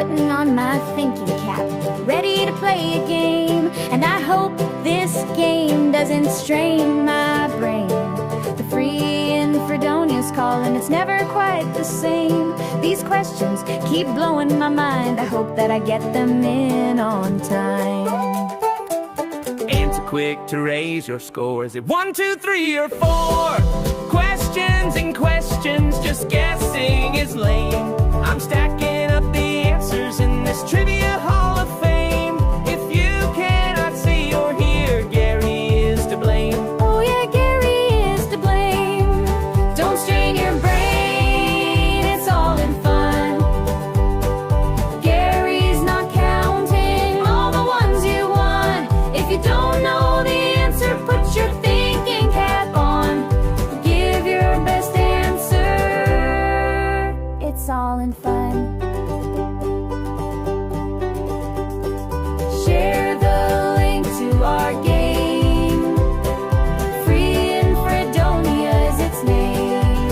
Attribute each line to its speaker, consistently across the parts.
Speaker 1: putting on my thinking cap, ready to play a game, and I hope this game doesn't strain my brain. The free in Fredonia's calling, it's never quite the same. These questions keep blowing my mind, I hope that I get them in on time.
Speaker 2: Answer quick to raise your score. Is it 1, 2, 3, or 4? Questions and questions, just guessing is lame. I'm stacking up the answers in this trivia hall of fame. If you cannot see or hear, Gary is to blame.
Speaker 1: Oh yeah, Gary is to blame. Don't strain your brain, it's all in fun. Gary's not counting all the ones you won. If you don't know the answer, put your thinking cap on. Give your best answer, it's all in fun. Share the link to our game. Free in Fredonia is its name.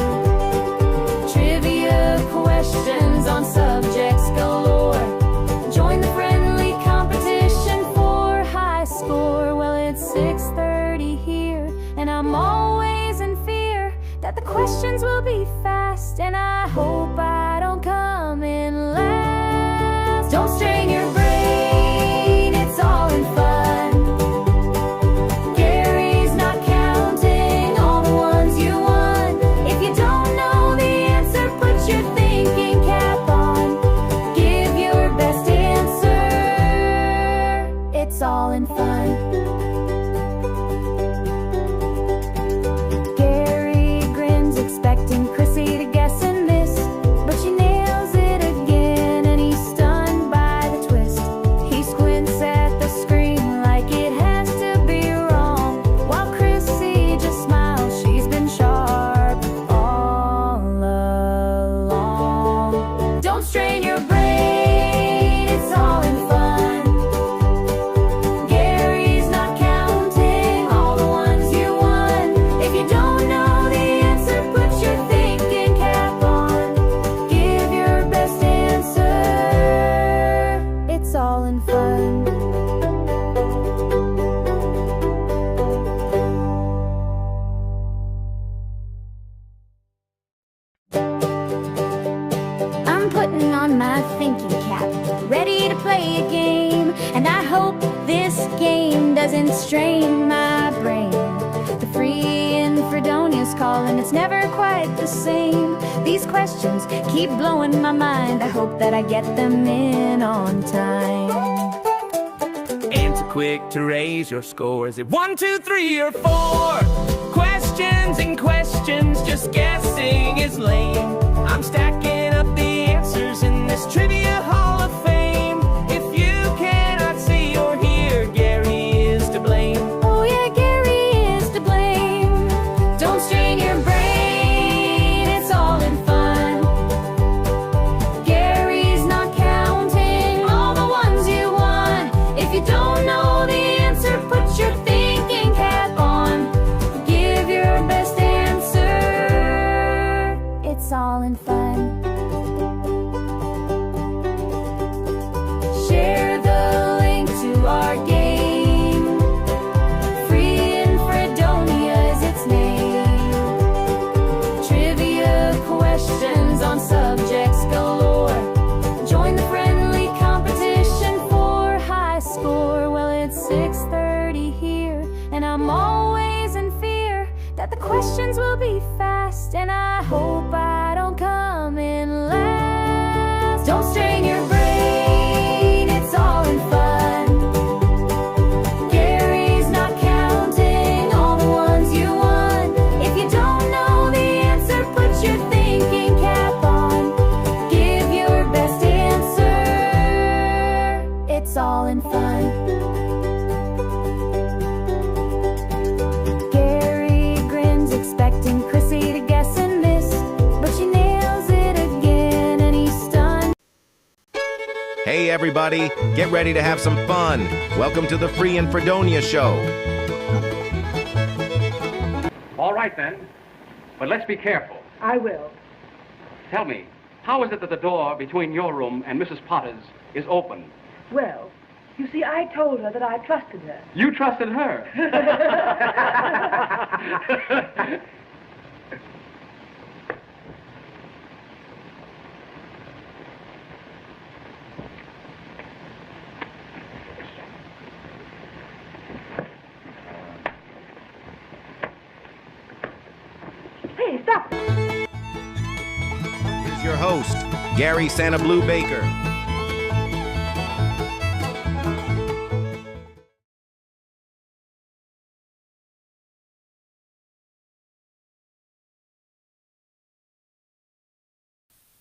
Speaker 1: Trivia questions on subjects galore. Join the friendly competition for high score. Well, it's 6:30 here, and I'm always in fear that the questions will be fast, and I hope I don't come in last. Don't strain your brain, it's all in fun. Gary's not counting all the ones you won. If you don't know the answer, put your thinking cap on. Give your best answer, it's all in fun. Gary grins, expecting Chrissy to guess and miss, but she nails it again, and he's stunned by the twist. He squints at the screen like it has to be wrong, while Chrissy just smiles, she's been sharp all along. Don't strain your brain, it's all in fun. Gary's not counting all the ones you won. If you don't know the answer, put your thinking cap on. Give your best answer, it's all in fun. I'm putting on my thinking cap, ready to play a game, and I hope this game doesn't strain my brain. The free in Fredonia's calling, it's never quite the same. These questions keep blowing my mind, I hope that I get them in on time.
Speaker 2: Answer quick to raise your score. Is it 1, 2, 3, or 4? Questions and questions, just guessing is lame. I'm stacking up the answers in this trivia hall of fame. If you cannot see or hear, Gary is to blame.
Speaker 1: Oh yeah, Gary is to blame. Don't strain your brain, it's all in fun. Gary's not counting all the ones you won. If you don't know the answer, put your thinking cap on. Give your best answer, it's all in fun. Share the link to our game. Free in Fredonia is its name. Trivia questions on subjects galore. Join the friendly competition for high score. Well, it's 6:30 here, and I'm always in fear that the questions will be fast, and I hope I don't come in last. Don't strain your brain, it's all in fun. Gary's not counting all the ones you won. If you don't know the answer, put your thinking cap on. Give your best answer, it's all in fun. Gary grins, expecting Chrissy to guess and miss, but she nails it again, and he's stunned.
Speaker 3: Hey everybody, get ready to have some fun. Welcome to the Free in Fredonia Show.
Speaker 4: All right then, but let's be careful.
Speaker 5: I will.
Speaker 4: Tell me, how is it that the door between your room and Mrs. Potter's is open?
Speaker 5: Well, you see, I told her that I trusted her.
Speaker 4: You trusted her.
Speaker 5: Hey, stop.
Speaker 3: Here's your host, Gary SannaBlue Baker.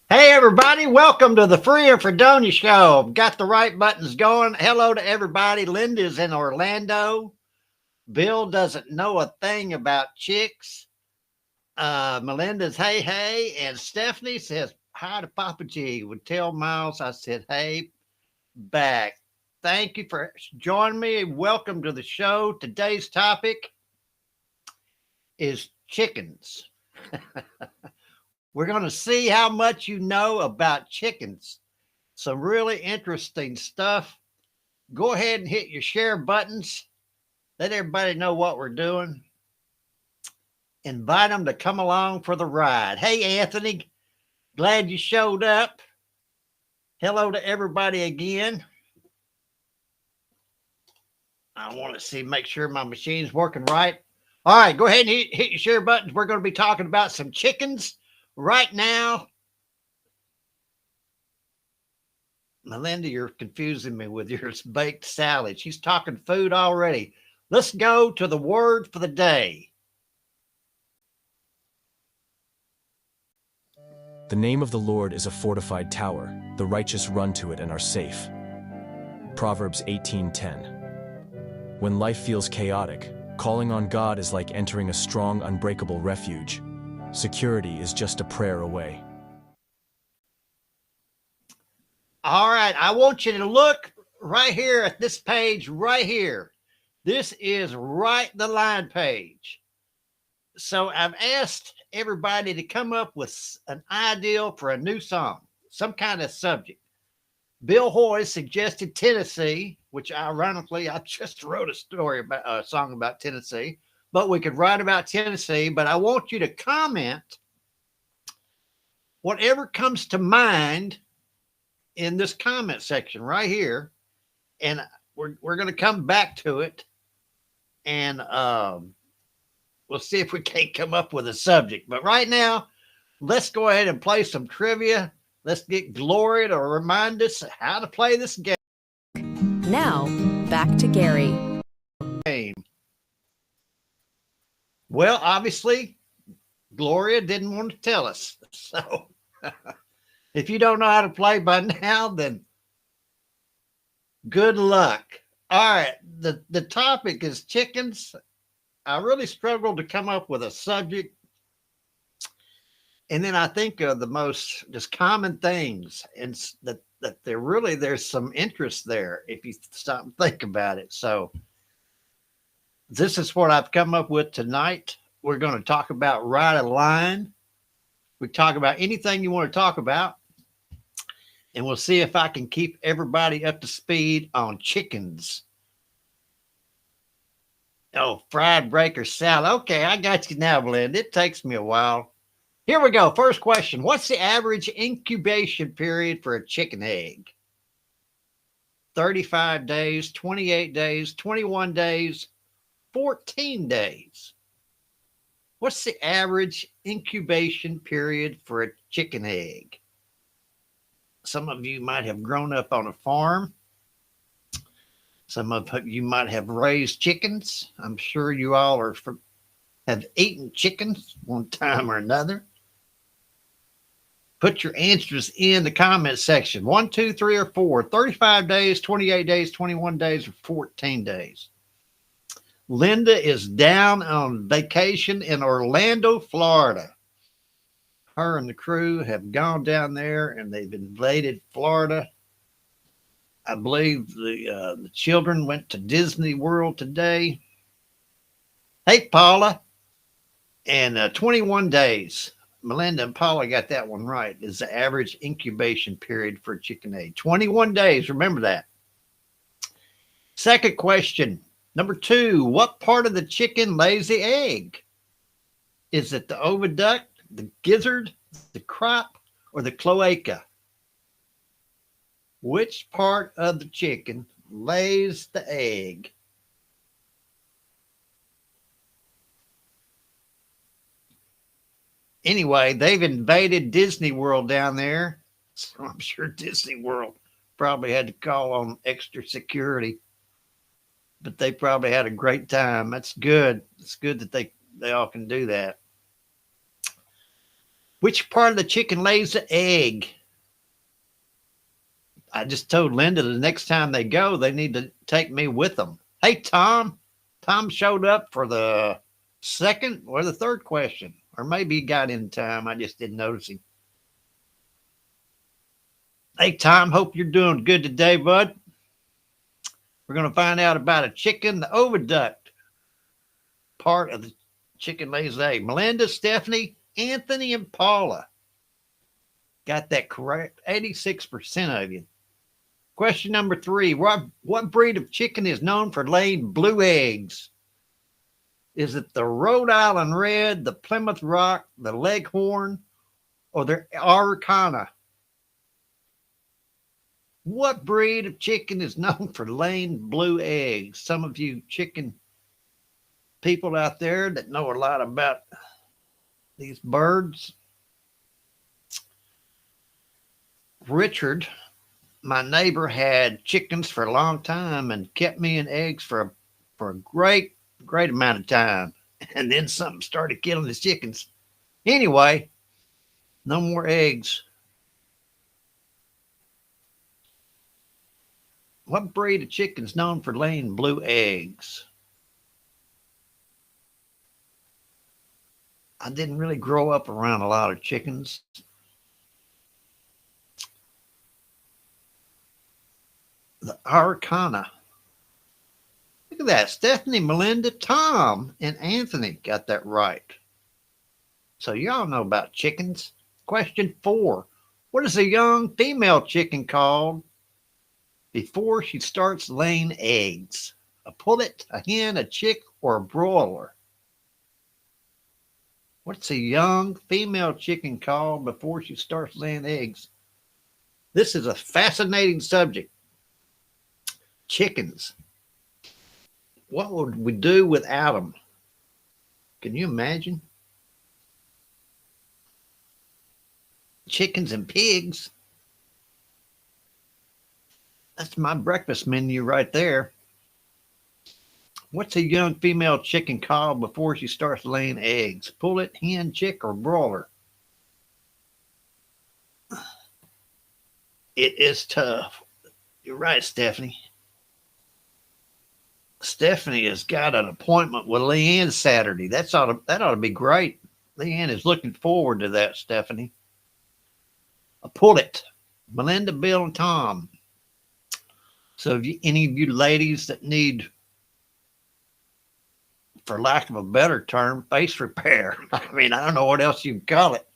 Speaker 6: Hey everybody, welcome to the Fredonia Show. Got the right buttons going. Hello to everybody. Linda's in Orlando. Bill doesn't know a thing about chicks. Melinda's hey, and Stephanie says hi to Papa G. Would tell Miles I said hey back. Thank you for joining me. Welcome to the show. Today's topic is chickens. We're going to see how much you know about chickens. Some really interesting stuff. Go ahead and hit your share buttons. Let everybody know what we're doing. Invite them to come along for the ride. Hey, Anthony, glad you showed up. Hello to everybody again. I want to see, make sure my machine's working right. All right, go ahead and hit your share buttons. We're going to be talking about some chickens right now. Melinda, you're confusing me with your baked salad. She's talking food already. Let's go to the word for the day.
Speaker 7: The name of the Lord is a fortified tower. The righteous run to it and are safe. Proverbs 18:10. When life feels chaotic, calling on God is like entering a strong, unbreakable refuge. Security is just a prayer away.
Speaker 6: All right, I want you to look right here at this page right here. This is Right the Line page. So I've asked everybody to come up with an idea for a new song, some kind of subject. Bill Hoy suggested Tennessee, which ironically, I just wrote a song about Tennessee. But we could write about Tennessee. But I want you to comment whatever comes to mind in this comment section right here. And we're going to come back to it. And we'll see if we can't come up with a subject. But right now, let's go ahead and play some trivia. Let's get Gloria to remind us how to play this game.
Speaker 8: Now, back to Gary.
Speaker 6: Well, obviously, Gloria didn't want to tell us. So if you don't know how to play by now, then good luck. All right. The topic is chickens. I really struggled to come up with a subject. And then I think of the most just common things, and that there's some interest there if you stop and think about it. So this is what I've come up with tonight. We're going to talk about Right a Line. We talk about anything you want to talk about. And we'll see if I can keep everybody up to speed on chickens. Oh, fried breaker salad. Okay, I got you now, Blend. It takes me a while. Here we go. First question. What's the average incubation period for a chicken egg? 35 days, 28 days, 21 days, 14 days. What's the average incubation period for a chicken egg? Some of you might have grown up on a farm. Some of you might have raised chickens. I'm sure you all have eaten chickens one time or another. Put your answers in the comment section. 1, 2, 3, or 4. 35 days, 28 days, 21 days, or 14 days. Linda is down on vacation in Orlando, Florida. Her and the crew have gone down there and they've invaded Florida. I believe the children went to Disney World today. Hey, Paula. And 21 days. Melinda and Paula got that one right. Is the average incubation period for a chicken egg 21 days? Remember that. Second question, number 2. What part of the chicken lays the egg? Is it the oviduct, the gizzard, the crop, or the cloaca? Which part of the chicken lays the egg? Anyway, they've invaded Disney World down there. So I'm sure Disney World probably had to call on extra security. But they probably had a great time. That's good. It's good that they all can do that. Which part of the chicken lays the egg? I just told Linda the next time they go, they need to take me with them. Hey, Tom. Tom showed up for the second or the third question. Or maybe he got in time. I just didn't notice him. Hey, Tom. Hope you're doing good today, bud. We're going to find out about a chicken, the oviduct part of the chicken lays the egg. Melinda, Stephanie, Anthony, and Paula got that correct. 86% of you. Question number 3. What breed of chicken is known for laying blue eggs? Is it the Rhode Island Red, the Plymouth Rock, the Leghorn, or the Araucana? What breed of chicken is known for laying blue eggs? Some of you chicken people out there that know a lot about these birds. Richard, my neighbor, had chickens for a long time and kept me in eggs for a great amount of time. And then something started killing his chickens. Anyway, no more eggs. What breed of chicken is known for laying blue eggs? I didn't really grow up around a lot of chickens. The Araucana. Look at that. Stephanie, Melinda, Tom, and Anthony got that right. So y'all know about chickens. Question 4. What is a young female chicken called before she starts laying eggs? A pullet, a hen, a chick, or a broiler? What's a young female chicken called before she starts laying eggs? This is a fascinating subject. Chickens. What would we do without them? Can you imagine? Chickens and pigs. That's my breakfast menu right there. What's a young female chicken called before she starts laying eggs? Pullet, hen, chick, or broiler? It is tough. You're right, Stephanie. Stephanie has got an appointment with Leanne Saturday. That ought to be great. Leanne is looking forward to that, Stephanie. A pullet. Melinda, Bill, and Tom. So if any of you ladies that need, for lack of a better term, face repair. I mean, I don't know what else you can call it.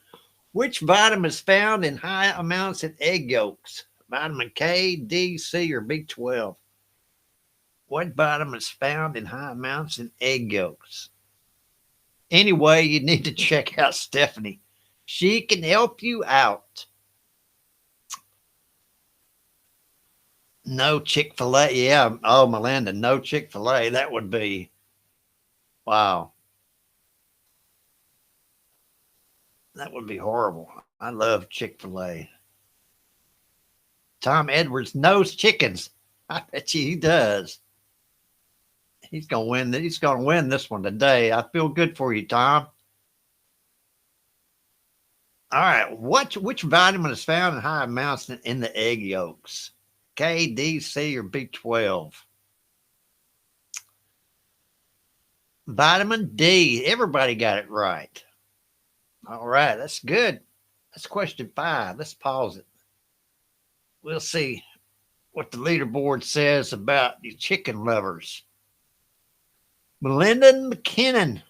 Speaker 6: Which vitamin is found in high amounts in egg yolks? Vitamin K, D, C, or B12? What vitamin is found in high amounts in egg yolks? Anyway, you need to check out Stephanie. She can help you out. No Chick-fil-A. Yeah. Oh, Melinda, no Chick-fil-A. That would be, wow. That would be horrible. I love Chick-fil-A. Tom Edwards knows chickens. I bet you he does. He's gonna win. He's gonna win this one today. I feel good for you, Tom. All right. Which vitamin is found in high amounts in the egg yolks? K, D, C, or B12? Vitamin D. Everybody got it right. All right. That's good. That's question 5. Let's pause it. We'll see what the leaderboard says about you chicken lovers. Melinda McKinnon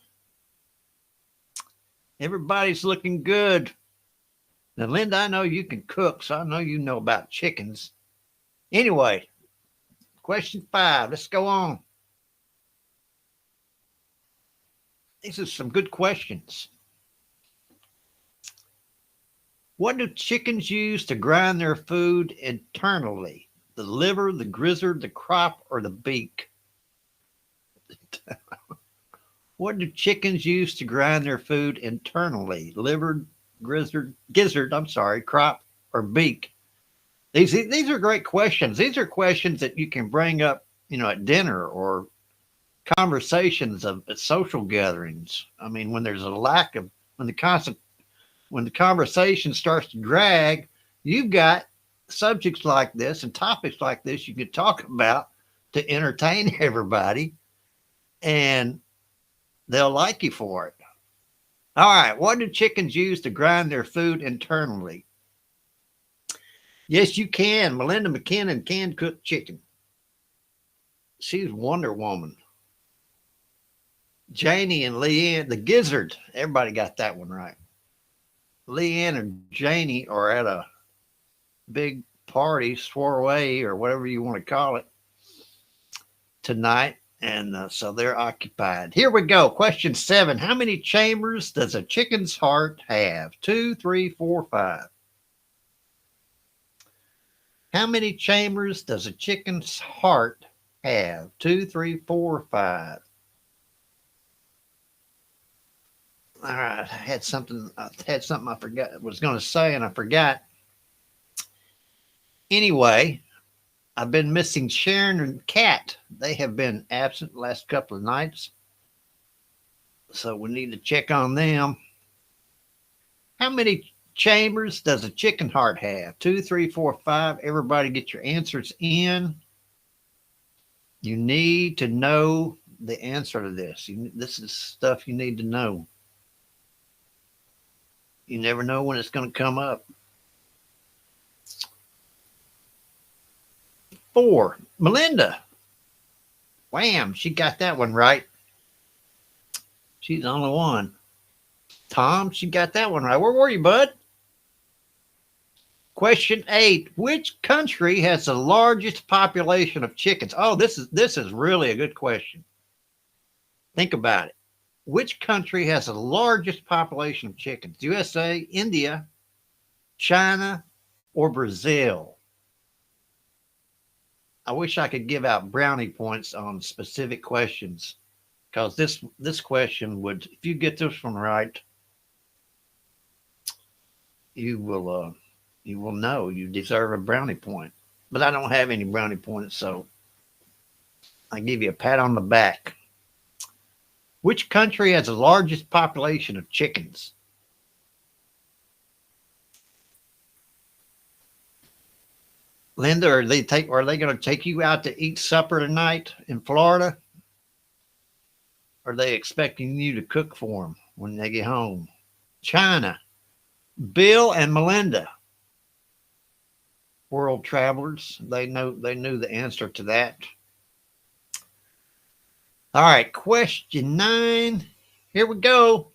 Speaker 6: Everybody's looking good. Now, Linda, I know you can cook, so I know you know about chickens. Anyway, question 5. Let's go on. These are some good questions. What do chickens use to grind their food internally? The liver, the gizzard, the crop, or the beak? What do chickens use to grind their food internally? Liver, gizzard, crop, or beak? These are great questions. These are questions that you can bring up, at dinner or conversations at social gatherings. I mean, when there's a lack of, when the conversation starts to drag, you've got subjects like this and topics like this you can talk about to entertain everybody, and they'll like you for it. All right. What do chickens use to grind their food internally? Yes, you can. Melinda McKinnon can cook chicken. She's Wonder Woman. Janie and Leanne, the gizzard. Everybody got that one right. Leanne and Janie are at a big party, soiree, or whatever you want to call it, tonight. And so they're occupied. Here we go. Question 7. How many chambers does a chicken's heart have? 2, 3, 4, 5. How many chambers does a chicken's heart have? 2, 3, 4, 5. All right. I had something I forgot was going to say, and I forgot. Anyway, I've been missing Sharon and Kat. They have been absent the last couple of nights, so we need to check on them. How many chambers does a chicken heart have? 2, 3, 4, 5. Everybody get your answers in. You need to know the answer to this. This is stuff you need to know. You never know when it's going to come up. 4. Melinda. Wham, she got that one right. She's the only one. Tom, she got that one right. Where were you, bud? Question 8. Which country has the largest population of chickens? Oh, this is really a good question. Think about it. Which country has the largest population of chickens? USA, India, China, or Brazil? I wish I could give out brownie points on specific questions, because this question would, if you get this one right, you will know you deserve a brownie point. But I don't have any brownie points, so I give you a pat on the back. Which country has the largest population of chickens? Linda, are they going to take you out to eat supper tonight in Florida? Or are they expecting you to cook for them when they get home? China. Bill and Melinda, world travelers. They knew the answer to that. All right, question 9. Here we go.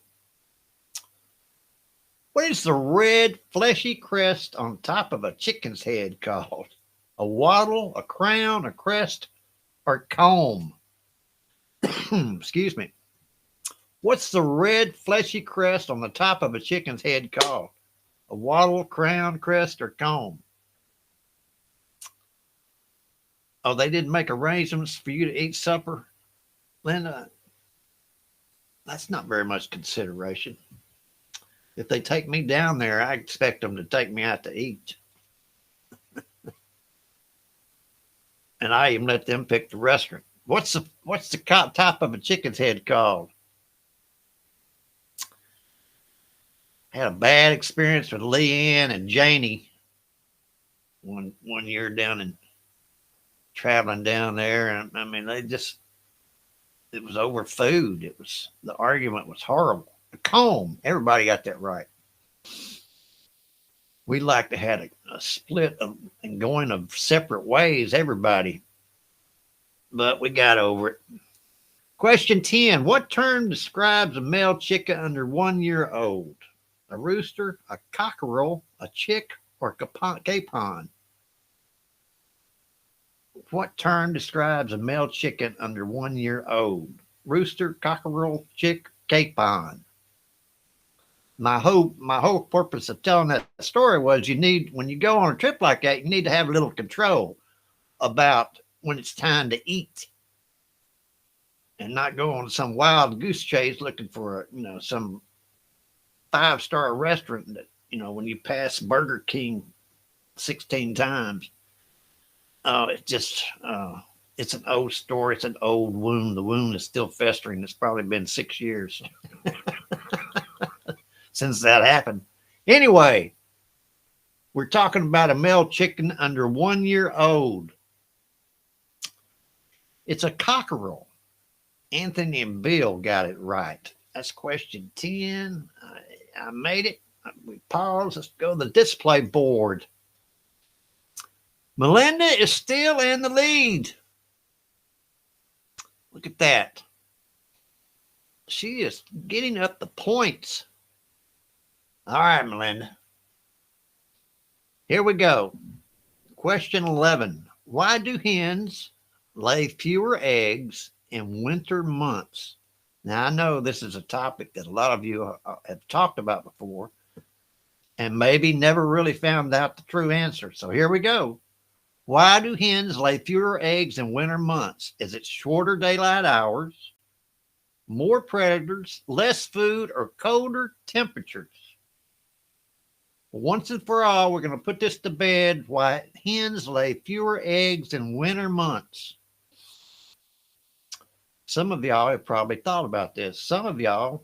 Speaker 6: What is the red, fleshy crest on top of a chicken's head called? A wattle, a crown, a crest, or comb? Excuse me. What's the red, fleshy crest on the top of a chicken's head called? A wattle, crown, crest, or comb? Oh, they didn't make arrangements for you to eat supper? Linda, that's not very much consideration. If they take me down there, I expect them to take me out to eat. And I even let them pick the restaurant. What's the top of a chicken's head called? I had a bad experience with Leanne and Janie one year traveling down there. And I mean, it was over food. The argument was horrible. A comb. Everybody got that right. We like to have a split and going of separate ways, everybody. But we got over it. Question 10. What term describes a male chicken under 1 year old? A rooster, a cockerel, a chick, or capon? What term describes a male chicken under 1 year old? Rooster, cockerel, chick, capon. My whole purpose of telling that story was when you go on a trip like that, you need to have a little control about when it's time to eat and not go on some wild goose chase looking for, some 5-star restaurant that, when you pass Burger King 16 times, it's an old story. It's an old wound. The wound is still festering. It's probably been 6 years since that happened. Anyway, we're talking about a male chicken under 1 year old. It's a cockerel. Anthony and Bill got it right. That's question 10. I made it. We pause. Let's go to the display board. Melinda is still in the lead. Look at that. She is getting up the points. All right, Melinda. Here we go. Question 11. Why do hens lay fewer eggs in winter months? Now, I know this is a topic that a lot of you have talked about before and maybe never really found out the true answer. So here we go. Why do hens lay fewer eggs in winter months? Is it shorter daylight hours, more predators, less food, or colder temperatures? Once and for all, we're going to put this to bed. Why hens lay fewer eggs in winter months. Some of y'all have probably thought about this. Some of y'all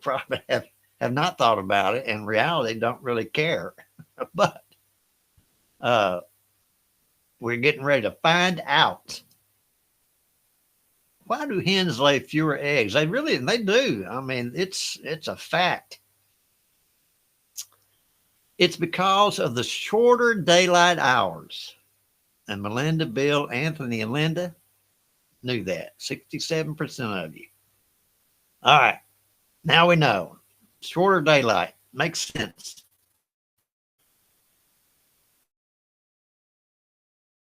Speaker 6: probably have not thought about it, and in reality don't really care. But we're getting ready to find out. Why do hens lay fewer eggs? They do. I mean, it's a fact. It's because of the shorter daylight hours. And Melinda, Bill, Anthony, and Linda knew that. 67% of you. All right. Now we know. Shorter daylight. Makes sense.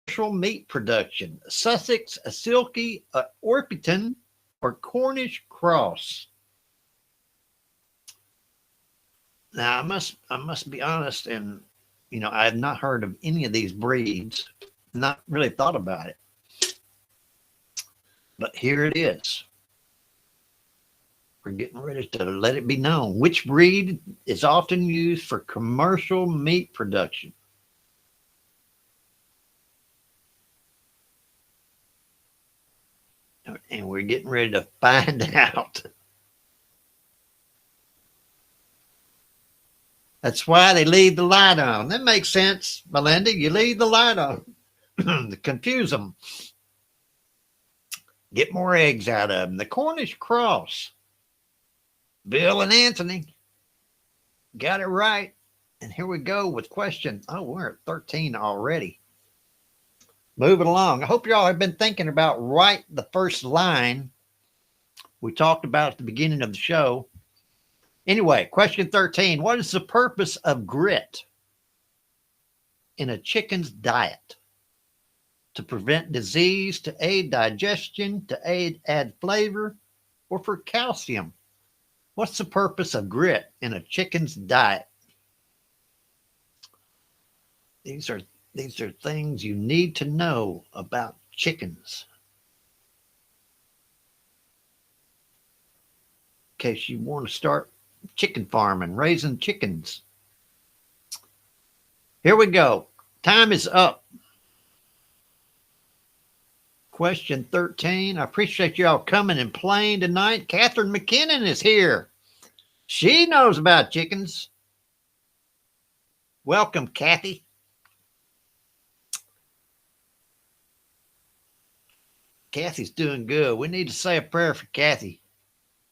Speaker 6: Commercial meat production. Sussex, a Silkie, a Orpington, or Cornish cross. Now, I must be honest, and, I have not heard of any of these breeds, not really thought about it. But here it is. We're getting ready to let it be known. Which breed is often used for commercial meat production? And we're getting ready to find out. That's why they leave the light on. That makes sense, Melinda. You leave the light on to confuse them. Get more eggs out of them. The Cornish cross. Bill and Anthony got it right. And here we go with question. Oh, we're at 13 already. Moving along. I hope you all have been thinking about right the first line we talked about at the beginning of the show. Anyway, question 13. What is the purpose of grit in a chicken's diet? To prevent disease, to aid digestion, to add flavor, or for calcium? What's the purpose of grit in a chicken's diet? These are things you need to know about chickens. In case you want to start chicken farming, raising chickens. Here we go. Time is up. Question 13. I appreciate y'all coming and playing tonight. Catherine McKinnon is here. She knows about chickens. Welcome, Kathy. Kathy's doing good. We need to say a prayer for Kathy.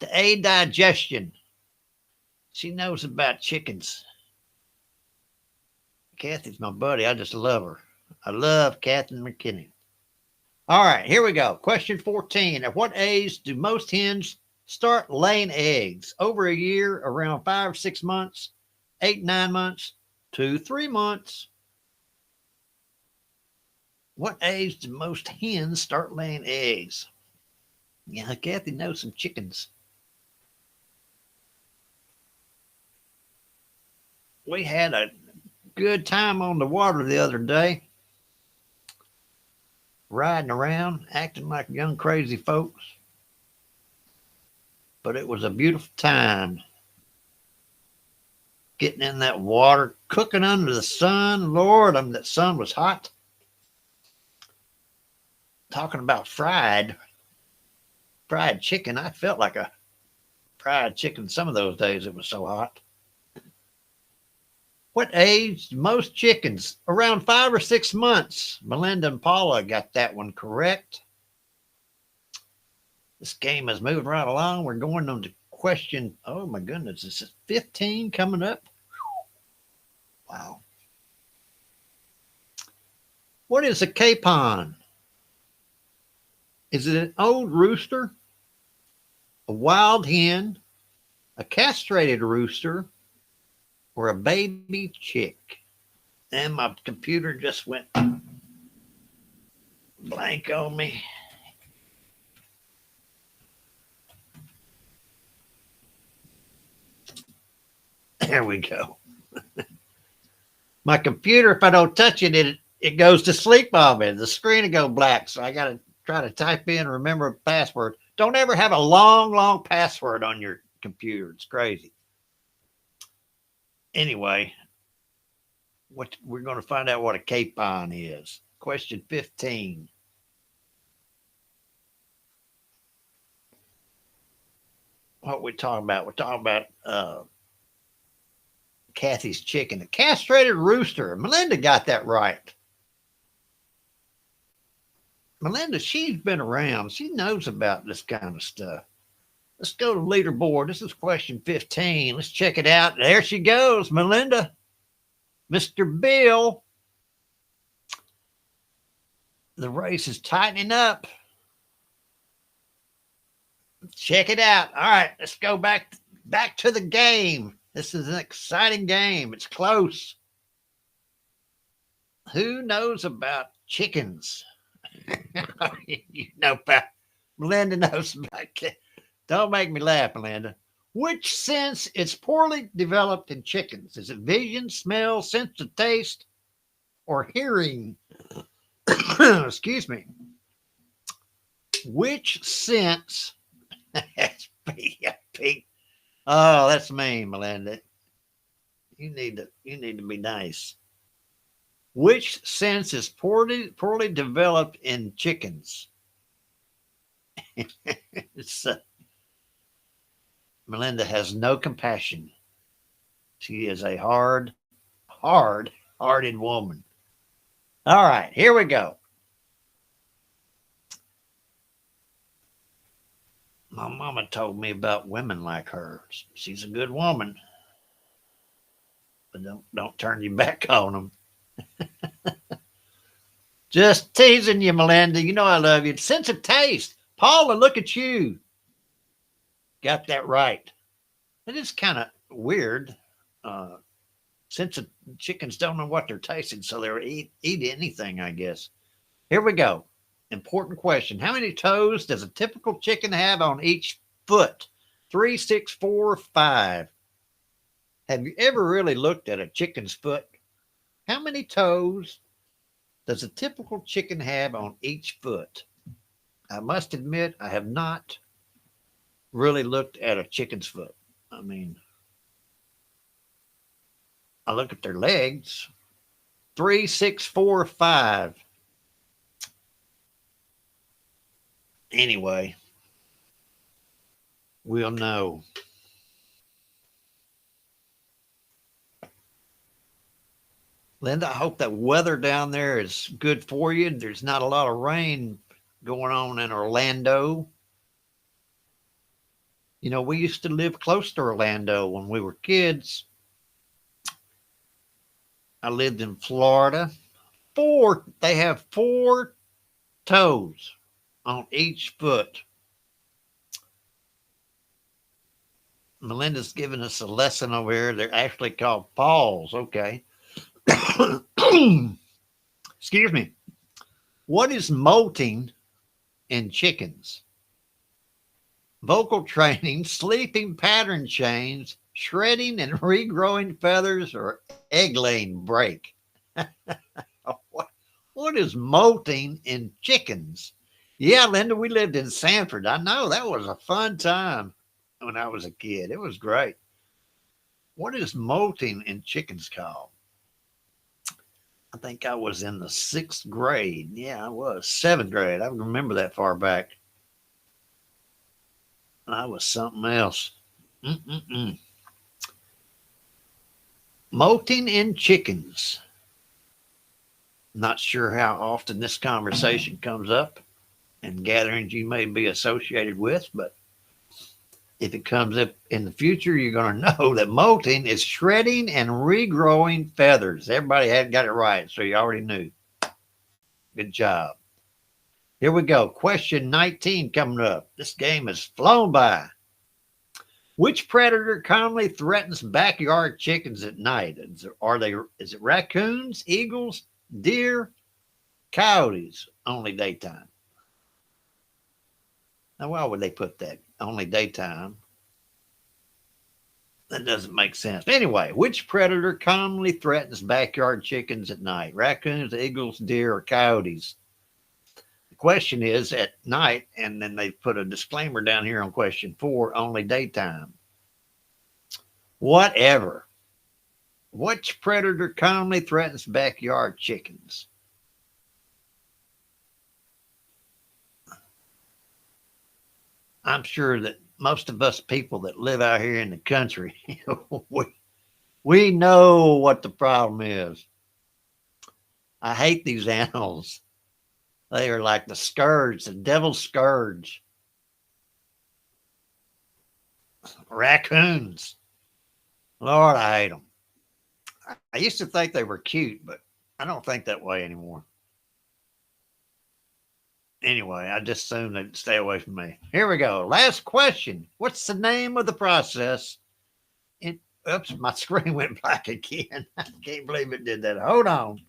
Speaker 6: To aid digestion. She knows about chickens. Kathy's my buddy. I just love her. I love Catherine McKinnon. All right, here we go. Question 14. At what age do most hens start laying eggs? Over a year, around 5 or 6 months, 8, 9 months, 2, 3 months. What age do most hens start laying eggs? Yeah, Kathy knows some chickens. We had a good time on the water the other day, riding around, acting like young crazy folks. But it was a beautiful time. Getting in that water, cooking under the sun. Lord, that sun was hot. Talking about fried chicken. I felt like a fried chicken some of those days. It was so hot. What age do most chickens? Around 5 or 6 months. Melinda and Paula got that one correct. This game is moving right along. We're going on to question. Oh my goodness, this is 15 coming up. Wow. What is a capon? Is it an old rooster, a wild hen, a castrated rooster, or a baby chick? And my computer just went blank on me. There we go. My computer, if I don't touch it, it goes to sleep on me. The screen will go black. So I got to try to type in, remember a password. Don't ever have a long password on your computer. It's crazy. Anyway, we're going to find out what a capon is. Question 15. What we talking about? We're talking about Kathy's chicken, a castrated rooster. Melinda got that right. Melinda, she's been around. She knows about this kind of stuff. Let's go to leaderboard. This is question 15. Let's check it out. There she goes, Melinda. Mr. Bill. The race is tightening up. Check it out. All right, let's go back to the game. This is an exciting game. It's close. Who knows about chickens? You know, Melinda knows about chickens. Don't make me laugh, Melinda. Which sense is poorly developed in chickens? Is it vision, smell, sense of taste, or hearing? Excuse me. Which sense? Oh, that's mean, Melinda. You need to be nice. Which sense is poorly developed in chickens? Melinda has no compassion. She is a hard-hearted woman. All right, here we go. My mama told me about women like her. She's a good woman. But don't turn your back on them. Just teasing you, Melinda. You know I love you. Sense of taste. Paula, look at you. Got that right. It is kind of weird. Since chickens don't know what they're tasting, so they'll eat anything, I guess. Here we go. Important question. How many toes does a typical chicken have on each foot? 3, 6, 4, 5. Have you ever really looked at a chicken's foot? How many toes does a typical chicken have on each foot? I must admit, I have not really looked at a chicken's foot. I mean, I look at their legs. 3, 6, 4, 5. Anyway, we'll know. Linda, I hope that weather down there is good for you. There's not a lot of rain going on in Orlando. You know, we used to live close to Orlando when we were kids. I lived in Florida. They have 4 toes on each foot. Melinda's giving us a lesson over here. They're actually called paws. Okay. Excuse me. What is molting in chickens? Vocal training, sleeping pattern change, shredding and regrowing feathers, or egg-laying break? What is molting in chickens? Yeah, Linda, we lived in Sanford. I know that was a fun time when I was a kid. It was great. What is molting in chickens called? I think I was in the 6th grade. Yeah, I was 7th grade. I remember that far back. I was something else. Molting in chickens. Not sure how often this conversation comes up in gatherings you may be associated with, but if it comes up in the future, you're going to know that molting is shredding and regrowing feathers. Everybody had got it right, so you already knew. Good job. Here we go. Question 19 coming up. This game has flown by. Which predator commonly threatens backyard chickens at night? Is it raccoons, eagles, deer, coyotes? Only daytime. Now, why would they put that? Only daytime. That doesn't make sense. Anyway, which predator commonly threatens backyard chickens at night? Raccoons, eagles, deer, or coyotes? The question is at night, and then they put a disclaimer down here on question 4, only daytime. Whatever. Which predator commonly threatens backyard chickens? I'm sure that most of us people that live out here in the country, we know what the problem is. I hate these animals. They are like the scourge, the devil's scourge. Raccoons. Lord, I hate them. I used to think they were cute, but I don't think that way anymore. Anyway, I just assumed they'd stay away from me. Here we go. Last question. What's the name of the process? Oops, my screen went black again. I can't believe it did that. Hold on.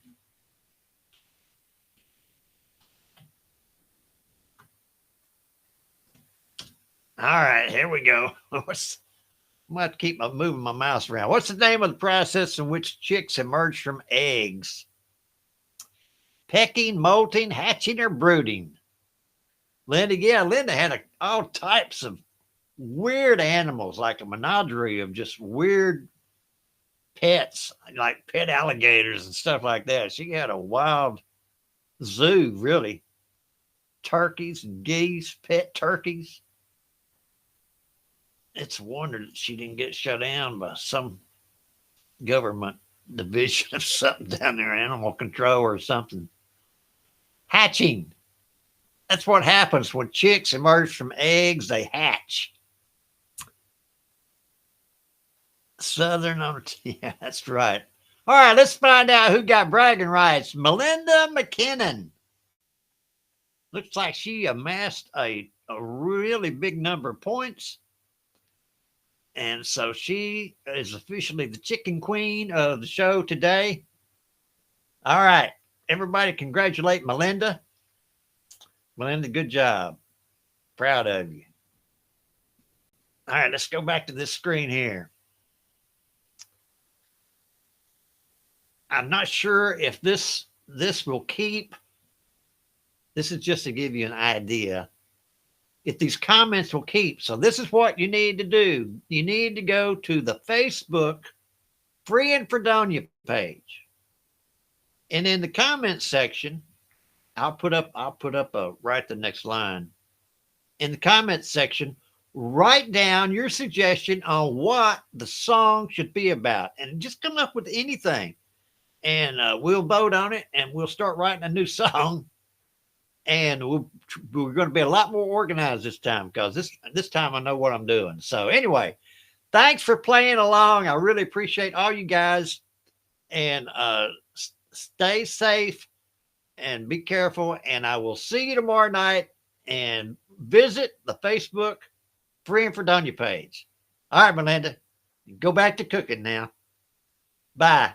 Speaker 6: All right, here we go. I'm going to have to keep moving my mouse around. What's the name of the process in which chicks emerge from eggs? Pecking, molting, hatching, or brooding? Linda, yeah, Linda had all types of weird animals, like a menagerie of just weird pets, like pet alligators and stuff like that. She had a wild zoo, really. Turkeys and geese, pet turkeys. It's a wonder that she didn't get shut down by some government division of something down there, animal control or something. Hatching. That's what happens when chicks emerge from eggs, they hatch. Yeah, that's right. All right, let's find out who got bragging rights. Melinda McKinnon. Looks like she amassed a really big number of points. And so she is officially the chicken queen of the show today. All right, everybody congratulate Melinda. Melinda, good job. Proud of you. All right, let's go back to this screen here. I'm not sure if this will keep. This is just to give you an idea. If these comments will keep. So this is what you need to do. You need to go to the Facebook Free in Fredonia page. And in the comments section, I'll put up right the next line. In the comments section, write down your suggestion on what the song should be about. And just come up with anything. And we'll vote on it, and we'll start writing a new song. And we're going to be a lot more organized this time, because this time I know what I'm doing. So anyway, thanks for playing along. I really appreciate all you guys. And stay safe. and be careful. And I will see you tomorrow night, and visit the Facebook Free in Fredonia page. All right, Melinda, go back to cooking now. Bye.